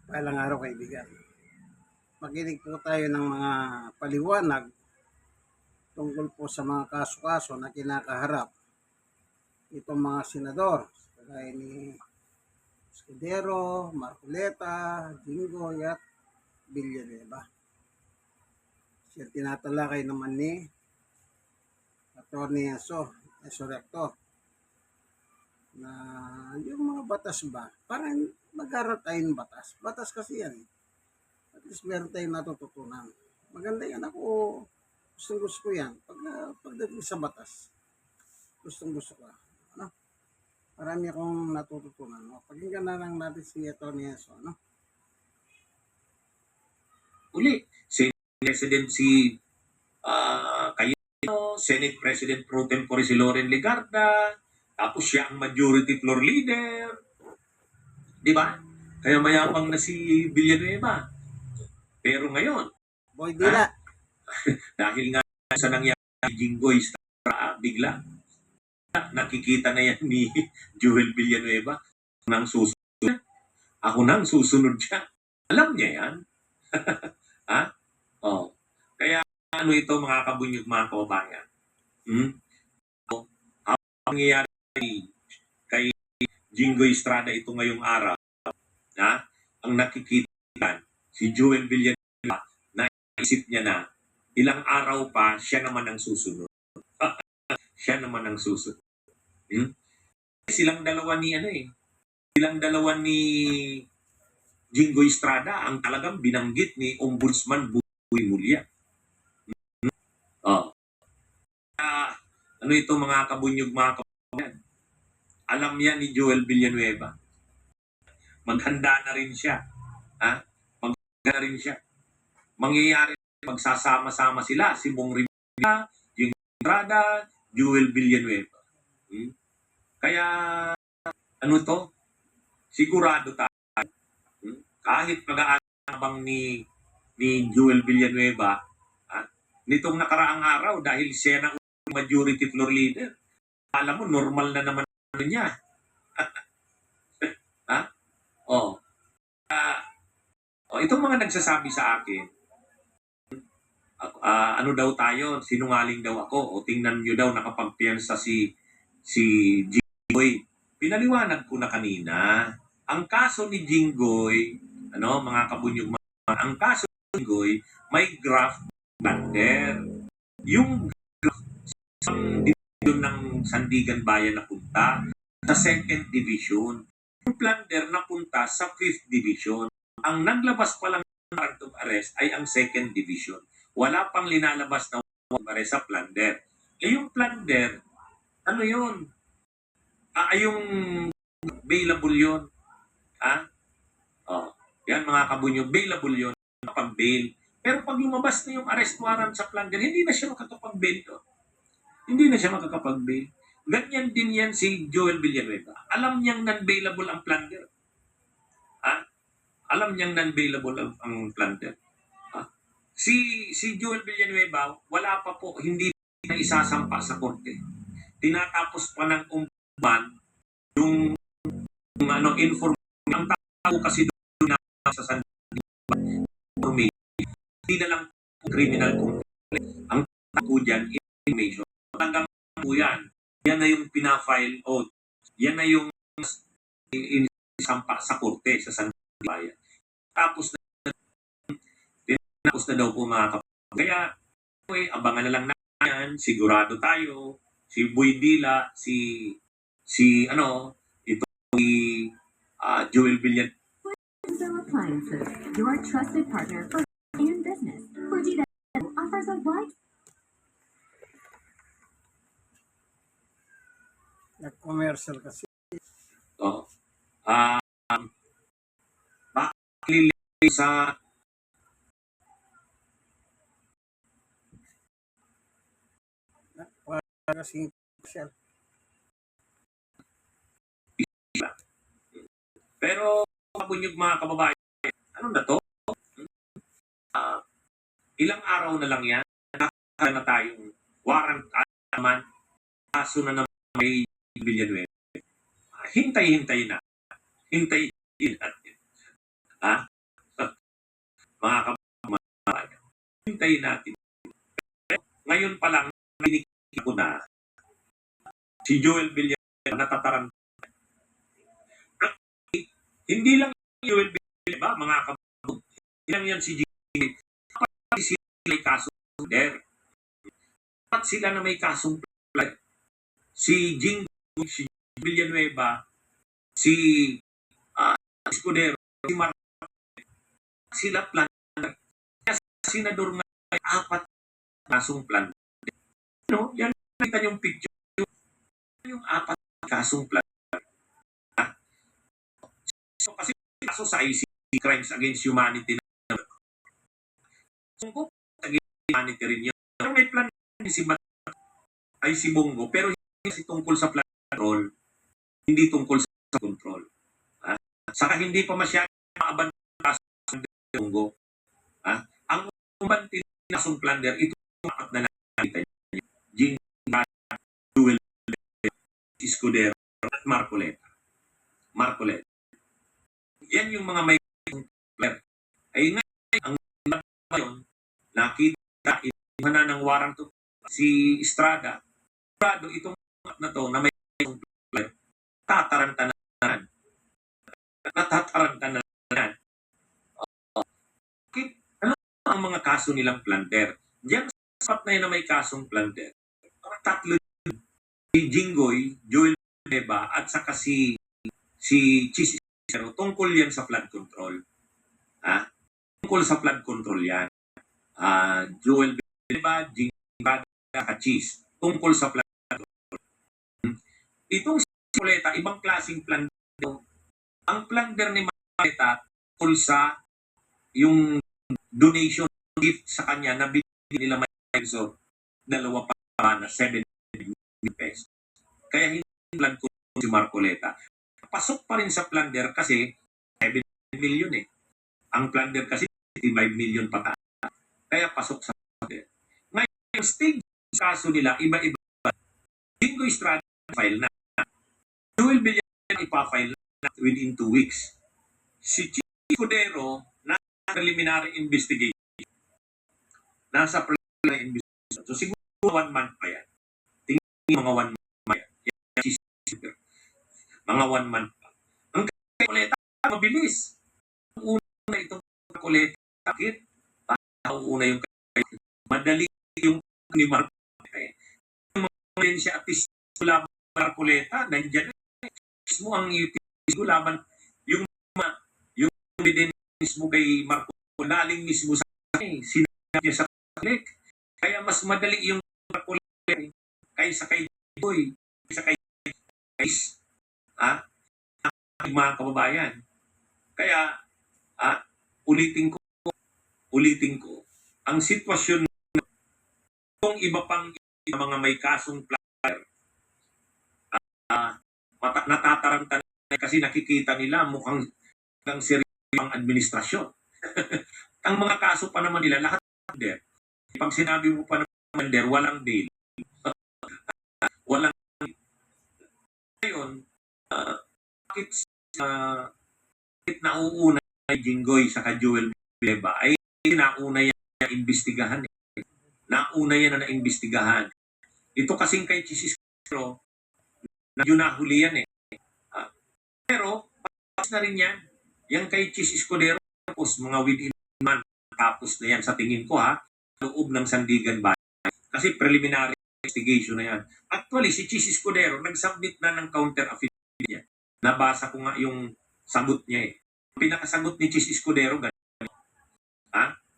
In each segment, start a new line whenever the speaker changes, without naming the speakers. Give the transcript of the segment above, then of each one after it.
Pailang araw kaibigan. Makinig po tayo ng mga paliwanag tungkol po sa mga kaso-kaso na kinakaharap itong mga senador kagaya ni Escudero, Marcoleta, Jinggoy at Villanueva. Siya tinatalakay naman ni Atty. Enzo Recto na yung mga batas ba, parang mag-aral tayo ng batas. Batas kasi yan. At least meron tayong natututunan. Maganda yan ako. Gustong gusto ko yan. Pagdating sa batas, gustong gusto ko. Ano? Marami akong natututunan. No? Pakinggan na lang natin si Atty. Enzo. No?
Uli, Senate President si Cayetano, Senate President Pro Tempore si Loren Legarda, tapos siya ang majority floor leader. Di ba? Kaya mayabang na si Villanueva. Pero ngayon,
Boy Dila.
dahil nga sa nangyari Jinggoy bigla, nakikita na yan ni Joel Villanueva. Ako nang susunod siya. Alam niya yan. Ha? Oh. Kaya ano ito mga kabunyog, mga kababayan? Ang nangyayari kay Jinggoy Estrada ito ngayong araw, na ang nakikita si Joel Villanueva, naisip niya na ilang araw pa siya naman ang susunod. Siya naman ang susunod. Silang dalawa ni Jinggoy Estrada ang talagang binanggit ni Ombudsman Buboy Mulya. Ano ito mga kabunyog, mga kababayan? Alam yan ni Joel Villanueva. Maghanda na rin siya. Maghanda na rin siya. Mangyayari, magsasama-sama sila, si Bong Revilla, Jinggoy Estrada, Joel Villanueva. Kaya, ano to? Sigurado tayo. Kahit mag-aabang ni Joel Villanueva, nitong nakaraang araw, dahil siya na majority floor leader, alam mo, normal na naman niya. Itong mga nagsasabi sa akin, ano daw tayo, sinungaling daw ako, o tingnan nyo daw nakapagpiyansa si Jinggoy. Pinaliwanag ko na kanina, ang kaso ni Jinggoy, mga kabunyog, ang kaso ni Jinggoy, may graft plunder. Yung graft sa division ng Sandigan Bayan na punta sa 2nd Division. Yung plunder na punta sa 5th Division. Ang naglabas pa lang ng warrant of arrest ay ang 2nd Division. Wala pang linalabas na warrant of arrest sa plunder. Yung plunder, ano yun? Yung bailable yun. Yan mga kabunyog, bailable yun. Pag-bail. Pero pag lumabas na yung arrest warrant sa plunder, hindi na siya makakapag-bail. Hindi na siya makakapag-bail. Ganyan din yan si Joel Villanueva. Alam niyang non-bailable ang plunder. Alam niyang non-bailable ang plunder. Si Joel Villanueva, wala pa po, hindi na isasampa sa korte. Tinatapos pa ng ombudsman yung information. Ang tao kasi doon na sa Sandigan, hindi na lang po criminal complaint. Ang tao dyan, information. Hanggang po yan. Yan na yung pinafile o yan na yung sampa sa korte sa Sandigan Bayan. Tapos na daw po mga kapatid. Kaya, abangan na lang natin, sigurado tayo, si Boy Dila, ito si Joel Villanueva.
Appliances, your trusted partner for in business. Fujita offers a wide.
Nag-commercial kasi.
Sa
kasi
pero kabunyog mga kababayan, ano na to? Ilang araw na lang yan, na tayong warrant naman, kaso na naman may Villanueva. Hintay-hintay na. Hintay natin. hintayin natin. Ngayon pa lang, narinig ko na si Joel Villanueva natataranta. Hindi lang Joel Villanueva, mga kapatid, hindi lang yan si Jimmy. Kapag sila may kasong plunder. Kapag sila na may kasong plunder. Si Jing, si Villanueva, si Escudero, si Mark, sila plunder. Kaya senador na may 4 kasong plunder. No? Yan, nakita yung picture. Yung 4 kasong plunder. So, kasi kaso sa ICC, Crimes Against Humanity na Bongo, against humanity rin yun. Pero may plan si ay si Bongo, pero hindi si tungkol sa plan control, hindi tungkol sa control. Saka hindi pa masyadong maabantas ng Bongo. Ang umbantin na sung plunder, ito ang na nakita niyo. Jing, Duel, Escudero, at Marcoleta. Yan yung mga may plunder. Ay ngayon, ang ngayon, nakita, inuha ng warang to si Estrada. Estrada, itong na to na may plunder, tataranta na. Natataranta na. Ano ang mga kaso nilang plunder? Diyan sa sapat na yun na may kasong plunder. Ang tatlo si Jinggoy, Joel Villanueva, at saka si Chis Pero tungkol yan sa flood control. Tungkol sa flood control yan. Joel Villanueva, Jing Kachis. Tungkol sa flood control. Itong si Marcoleta, ibang klaseng plunder. Ang plunder ni Marcoleta tungkol sa yung donation gift sa kanya na binili nila may peso, dalawa pa na 7 million pesos. Kaya hindi flood control si Marcoleta. Pasok pa rin sa plunder kasi 7 million eh. Ang plunder kasi 55 million pataas. Kaya pasok sa plunder. Ngayon, yung stage kaso nila, iba-iba. Jingo Estrada file na. Joel Villanueva ipafile na within 2 weeks. Si Chief Escudero, nasa preliminary investigation. Nasa preliminary investigation. So siguro 1 month pa yan. Tingin mga 1 month pa yan. Mga 1 month pa. Ang Marcoleta, mabilis. Ang una itong Marcoleta, bakit? Ang una yung madali yung ni Marcoleta. Yung mga siya at least laban Marcoleta, nandiyan mismo ang utility laban yung evidence mo kay Marcoleta, naling mismo sa sinabi niya sa public. Kaya mas madali yung Marcoleta kaysa kay Boy, kaysa kay mga kababayan. Kaya, ulitin ko, ang sitwasyon kung iba pang mga may kasong plunder, natataranta na kasi nakikita nila mukhang seriosong administrasyon. Ang mga kaso pa naman nila, lahat plunder. Pag sinabi mo pa ng plunder, walang bail. Walang ngayon, bakit nauuna kay Jinggoy sa Joel Villanueva ay nauna yan na imbestigahan. Nauna yan na imbestigahan. Ito kasing kay Chis Escudero, na yun nahuli yan eh. Pero, tapos na rin yan. Yan kay Chis Escudero, tapos mga within month, tapos na yan sa tingin ko loob ng Sandigan Bayan. Kasi preliminary investigation na yan. Actually, si Chis Escudero, nag-submit na ng counter-affidavit niya. Nabasa ko nga yung sagot niya eh. Pinakasagot ni Chis Escudero,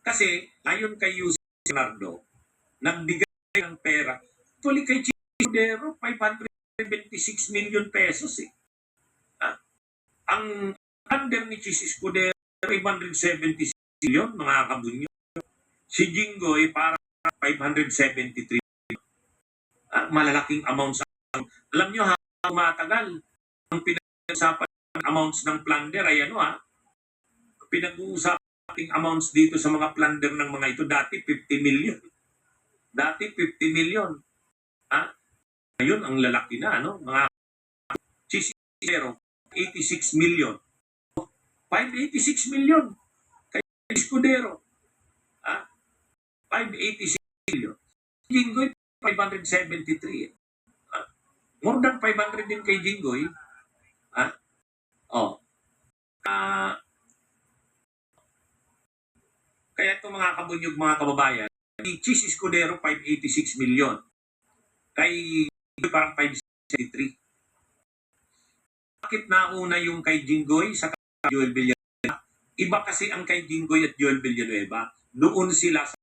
kasi ayon kay Yusef Leonardo, nagbigay ng pera. Actually kay Chis Escudero, 576 million pesos eh. Ang under ni Chis Escudero, 576 million, mga kabunyo. Si Jinggoy, para 573 malalaking amounts. Alam nyo matagal ang pinag-uusapan ng amounts ng plunder ay pinag-uusapan amounts dito sa mga plunder ng mga ito dati 50 million. Dati 50 million. Ngayon ang lalaki na mga Chis Escudero 86 million. 586 million kay Escudero. 586 million. Jinggoy, 573. More than 500 din kay Jinggoy. Ah, oh. Kaya itong mga kabunyog, mga kababayan, si Chis Escudero, 586 million. Kay Jinggoy, parang 573. Bakit nauna yung kay Jinggoy sa Joel Villanueva? Iba kasi ang kay Jinggoy at Joel Villanueva. Doon sila sa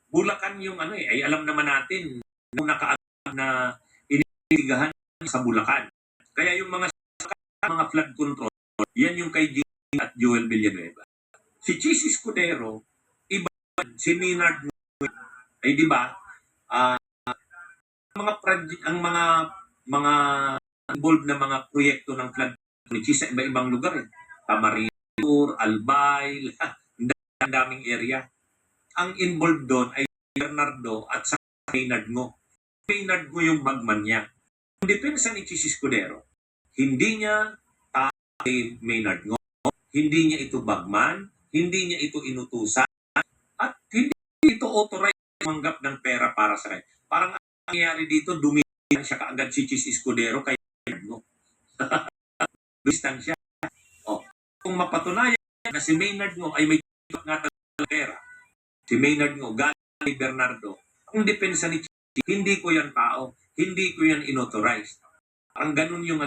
Bulacan yung ay alam naman natin, nung nakaan na initigahan sa Bulacan. Kaya yung mga flood control, yan yung kay Jinggoy at Joel Villanueva. Si Chis Escudero, iba, si Maynard, ay di ba, ang mga involved na mga proyekto ng flood ni Chis sa iba-ibang lugar Camarines, Albay, ang daming area. Ang involved doon ay Bernardo at sa Maynard Ngo. Maynard Ngo yung bagman niya. Ang depensa ni Chis Escudero, hindi niya kay Maynard Ngo, hindi niya ito bagman, hindi niya ito inutusan, at hindi ito authorized manggap ng pera para sa kanya. Parang ang nangyayari dito, dumihan siya kaagad si Chis Escudero kay Maynard Ngo. Distansya. Kung mapatunayan na si Maynard Ngo ay may nga ng pera, si Maynard Ngo galing kay Bernardo, ang depensa ni Chis, hindi ko yan tao, hindi ko yan inauthorize. Ang ganun yung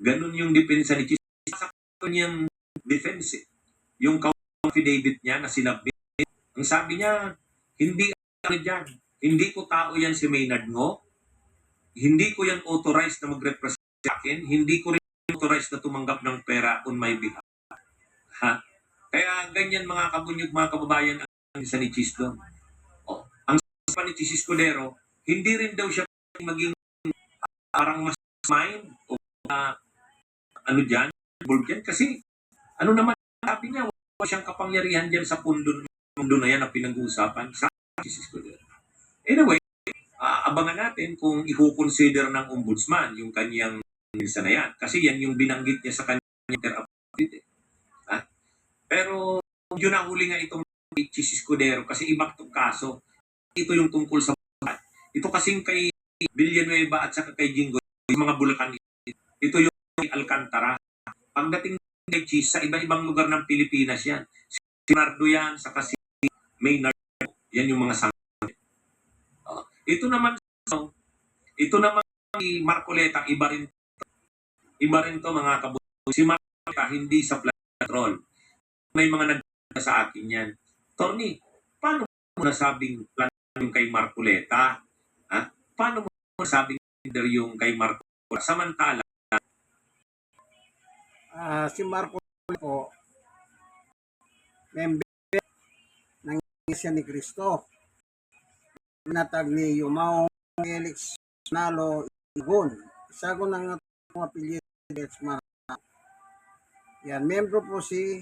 ganun yung depensa ni Chis. Sa kanyang defense, yung affidavit niya na sinabit, ang sabi niya, hindi dyan, hindi ko tao yan si Maynard Ngo, hindi ko yan authorized na mag-represent sa akin, hindi ko rin authorized na tumanggap ng pera on my behalf. Kaya ganyan mga kabunyog, mga kababayan, ang isa ni Chis doon. Ang sa ni Chis Escudero, hindi rin daw siya maging parang mas mind o dyan, kasi naman sabi niya, wala siyang kapangyarihan dyan sa mundo na yan na pinag-uusapan sa Chis Escudero. Anyway, abangan natin kung i-consider ng ombudsman yung kanyang minsan na yan. Kasi yan yung binanggit niya sa kanyang affidavit. Pero yun ang huli nga itong Chis Escudero kasi iba itong kaso. Ito yung tungkol sa Bulacan. Ito kasing kay Villanueva at saka kay Jinggoy, yung mga Bulacan. Ito yung Alcantara. Pagdating kay Chis, sa iba-ibang lugar ng Pilipinas yan. Si Bernardo yan, saka si Maynard. Yan yung mga sangkot. Ito naman si Marcoleta, iba rin to mga kabuto. Si Marcoleta, hindi sa flood control. May mga nagdala sa akin yan. Tony, paano mo nasabing plan yung kay Marcoleta? Paano mo nasabing yung kay Marcoleta? Samantala,
Si Marcoleta po, member ng Iglesia ni Cristo. Natag ni Yumao Felix Nalo Igon. Isa ko ng mga apelyido. Yan, membro po si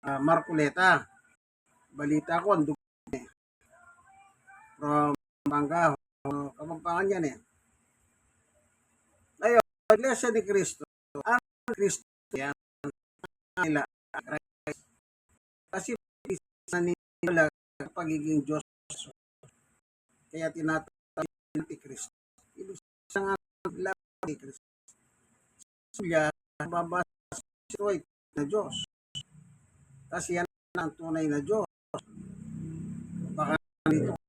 Marcoleta. Balita ko, ang dugo from Bangka, Kapampangan yan Ngayon, Iglesia ni Cristo, ang Cristo yan, nila, kasi nila pagiging Diyos. Kaya tinatawag ni Cristo. Ibig sabihin nga ni Cristo. Siya, babasa ito na Diyos. Kasi yan ang tunay na Diyos. Baka dito,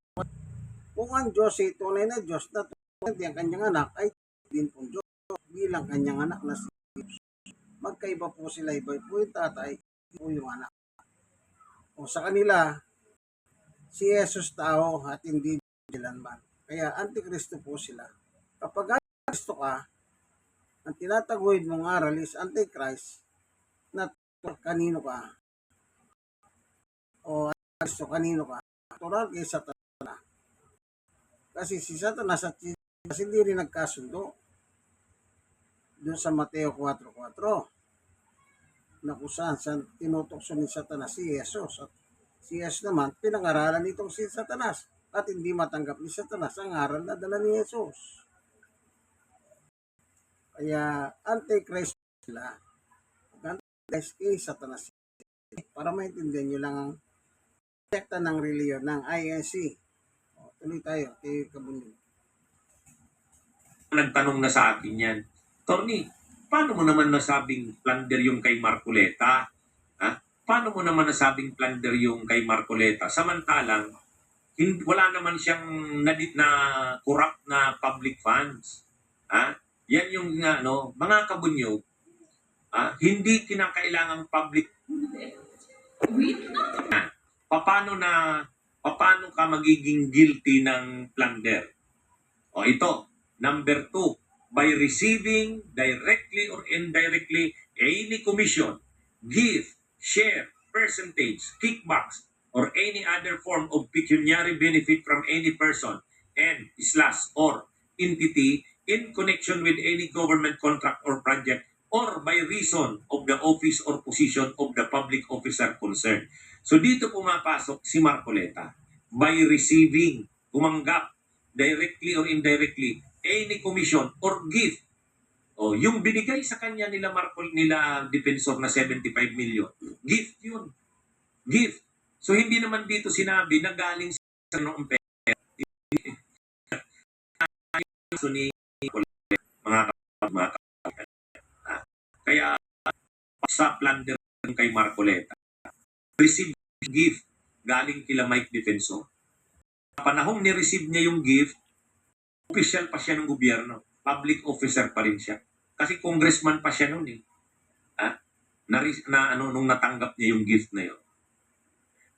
kung ang Diyos ay tunay na Diyos, na tunay ang kanyang anak ay din pong Diyos bilang kanyang anak na si Diyos. Magkaiba po sila, iba po yung tatay, po yung anak. O sa kanila, si Jesus tao at hindi kailanman. Kaya antikristo po sila. Kapag antikristo ka, ang tinataguyod mong aral is antichrist, na kanino ka? O antikristo kanino ka? Natural kay Satanas. Kasi si Satanas at si Jesus hindi rin nagkasundo. Doon sa Mateo 4:4 na kung saan tinutokso ni Satanas si Jesus. At si Jesus naman, pinangaralan nitong si Satanas. At hindi matanggap ni Satanas ang aral na dala ni Jesus. Kaya antichrist sila. Antichrist kay Satanas. Para maintindihan nyo lang ang sekta ng reliyon ng INC. O, tuloy tayo, kay Kabunyog.
Nagtanong na sa akin yan, Tony, paano mo naman nasabing plunder yung kay Marcoleta? Ha? Paano mo naman nasabing plunder yung kay Marcoleta? Samantalang, wala naman siyang na corrupt na public funds. Ha? Yan yung mga kabunyog, hindi kinakailangang public. Paano ka magiging guilty ng plunder? O ito, number 2, by receiving directly or indirectly any commission, gift, share, percentage, kickbacks, or any other form of pecuniary benefit from any person and/or entity in connection with any government contract or project or by reason of the office or position of the public officer concerned. So dito pumapasok si Marcoleta. By receiving, tumanggap, directly or indirectly, any commission or gift. O, yung binigay sa kanya nila Defensor na 75 million, gift yun. Gift. So hindi naman dito sinabi na galing sa noong pera. So ni mga kaya sa plunder kay Marcoleta, receive gift galing kila Mike Defensor. Sa panahong ni-receive niya yung gift, official pa siya ng gobyerno. Public officer pa rin siya. Kasi congressman pa siya noon eh. Nung natanggap niya yung gift na yun.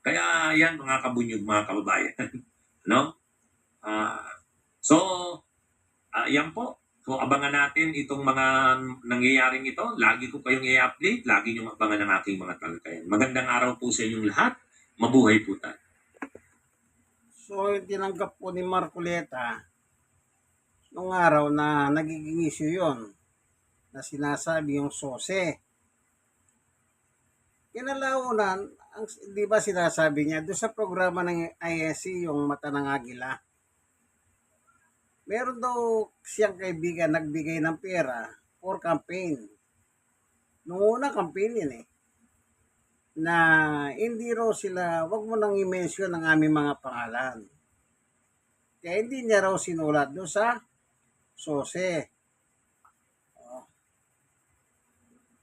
Kaya yan mga kabunyog, mga kababayan. No? Yan po. So abangan natin itong mga nangyayaring ito. Lagi ko kayong i-update. Lagi niyong abangan ng aking mga talakayan. Magandang araw po sa inyong lahat. Mabuhay po tayo.
So, tinanggap po ni Marcoleta nung araw na nagiging issue yon na sinasabi yung sose. Kinalaunan, di ba sinasabi niya, doon sa programa ng ISC, yung Mata ng Agila, meron daw siyang kaibigan nagbigay ng pera for campaign. Noong una campaign yun eh. Na hindi raw sila, wag mo nang i-mention ang aming mga pangalan. Kaya hindi niya raw sinulat doon sa sose.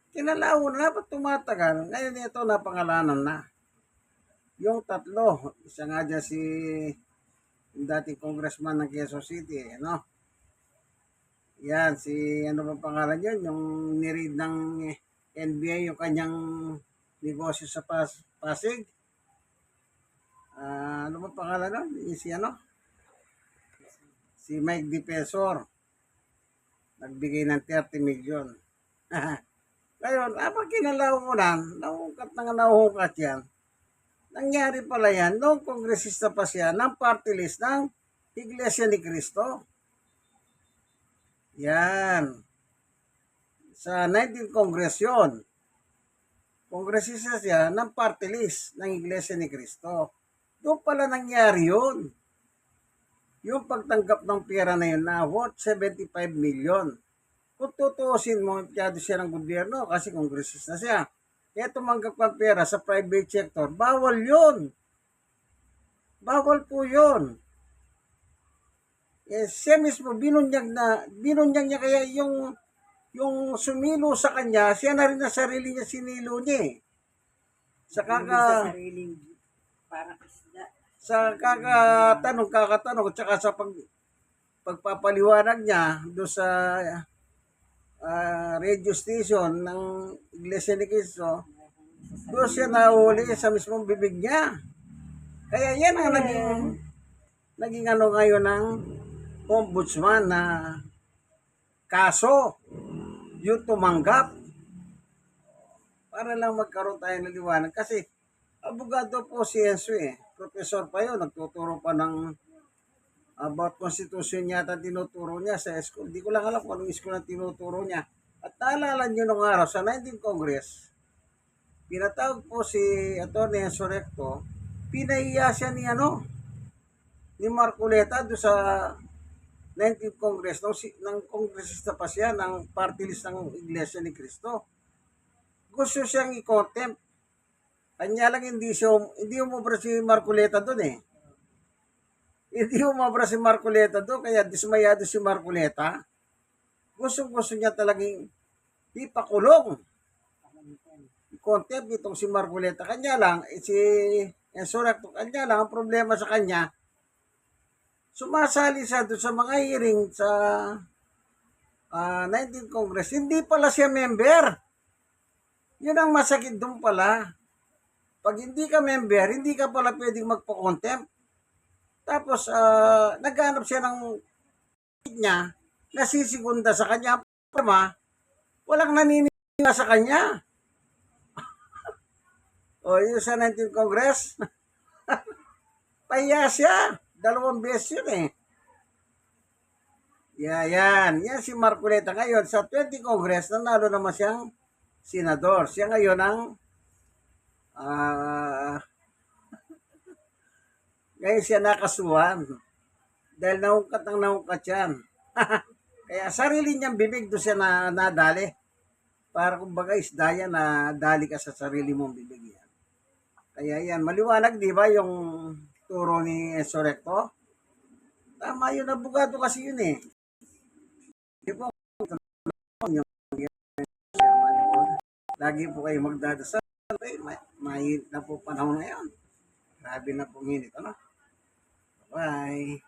Kinalaunan, dapat tumatagal. Ngayon ito napangalanan na. Yung tatlo, isa nga dyan si yung dating congressman ng Quezon City, ano? Yan, si ano ba pangalan yun? Yung niread ng NBA yung kanyang negosyo sa Pasig. Ano ba pangalan nun? Si ano? Si Mike Defensor. Nagbigay ng 30 million. Ngayon, pag kinalaunan, nahuhukat yan. Nangyari pala yan, noong kongresista pa siya ng party list ng Iglesia ni Cristo. Yan. Sa 19th Congress yun. Kongresista siya ng party list ng Iglesia ni Cristo. Doon pala nangyari yun. Yung pagtanggap ng pera na yun na worth 75 million. Kung tutuusin mo, masyado siya ng gobyerno kasi kongresista siya. Kaya tumanggap ng pera sa private sector, bawal yun. Bawal po yun. Siya mismo, binunyag niya kaya yung sumilo sa kanya, siya na rin na sarili niya sinilo niya eh. Sa kakatanong, tsaka sa pagpapaliwanag niya doon sa radio station ng Iglesia ni Cristo, doon siya nahuli sa mismong bibig niya. Kaya yan ang naging ano ngayon ng ombudsman na kaso, yung tumanggap. Para lang magkaroon tayo ng liwanag. Kasi abogado po si Enzo eh. Professor pa yun, nagtuturo pa ng about constitution yata tinuturo niya sa school. Hindi ko lang alam kung anong school na tinuturo niya. At naalala niyo nung araw sa 19th Congress, pinatawag po si Atty. Enzo Recto, pinahiya siya ni Marcoleta do sa 19th Congress ng kongresista pa siya ng party list ng Iglesia ni Cristo. Gusto siyang i-contempt. Kanya lang hindi umubra si Marcoleta doon eh. Hindi umubra si Marcoleta doon, kaya dismayado si Marcoleta. Gusto niya talagang ipakulong. Contempt itong si Marcoleta. Kanya lang, si Ensorecto, kanya lang, ang problema sa kanya, sumasali siya doon sa mga hearing sa 19th Congress. Hindi pala siya member. Yun ang masakit doon pala. Pag hindi ka member, hindi ka pala pwedeng magpa-contempt. Tapos, naghanap siya ng niya, nasisigunda sa kanya, walang naniniwala sa kanya. O, yun sa 19th Congress, pahiya siya. 2 beses yun eh. Yan si Marcoleta ngayon. Sa 20th Congress, nanalo naman siyang senador. Siya ngayon ang ngayon siya nakasuhan. Dahil naungkat yan. Kaya sarili niyang bibig doon siya nadali. Para kumbaga isda yan na dali ka sa sarili mong bibig yan. Kaya yan, maliwanag di ba yung turo ni Ensorecto? Tama yun, abogado kasi yun eh. Di po, yung lagi po kayo magdadasal. Mahirap na po panahon ngayon. Grabe na po nginit. Ano? Bye.